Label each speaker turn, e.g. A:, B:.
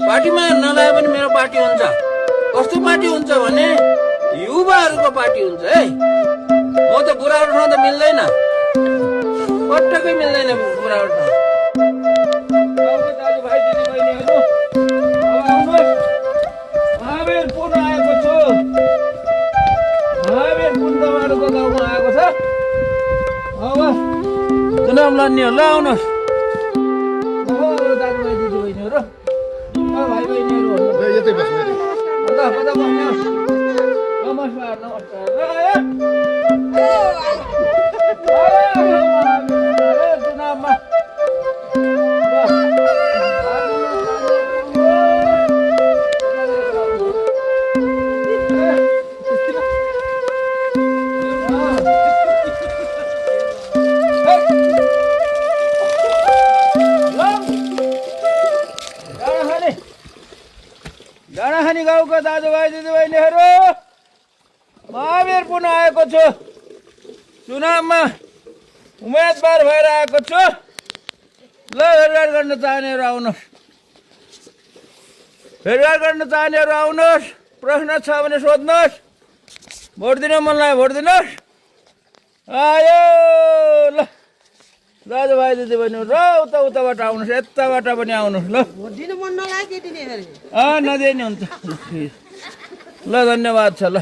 A: पार्टीमा नलाए पनि मेरो पार्टी हुन्छ। कस्तो पार्टी हुन्छ भने युवाहरूको पार्टी हुन्छ है। म त बुढा उठ्न त मिल्दैन, पटक्कै मिल्दैन बुढा उठ्न। दाजुभाइ दिदीबहिनीहरू अब आउनुहोस्, महावीर पुन आएको छु। महावीर पुन तपाईँहरूको गाउँमा आएको छ। अब चुनाव लड्ने हो, ल आउनुहोस्। दाजुभाइ दिदीबहिनीहरू, भाइ बहिनीहरू
B: यतै बस्नु
A: कता बस्नुहोस्। नमस्कार नमस्कार। चुनावमा डाँडाखानी गाउँको दाजुभाइ दिदीबहिनीहरू, महावीर पुन आएको छु। चुनावमा उम्मेदवार भएर आएको छु। ल भेटघाट गर्न चाहनेहरू आउनुहोस्, भेटघाट गर्न चाहनेहरू आउनुहोस्। प्रश्न छ भने सोध्नुहोस्। भोट दिन मन लाग्यो भोट दिनुहोस्। आयो ल दाजुभाइ दिदीबहिनीहरू, र उताबाट आउनुहोस्, यताबाट पनि आउनुहोस्। ल
C: दिनु मन नलाग्यो दिने
A: नदिए नि हुन्छ। ल धन्यवाद छ। ल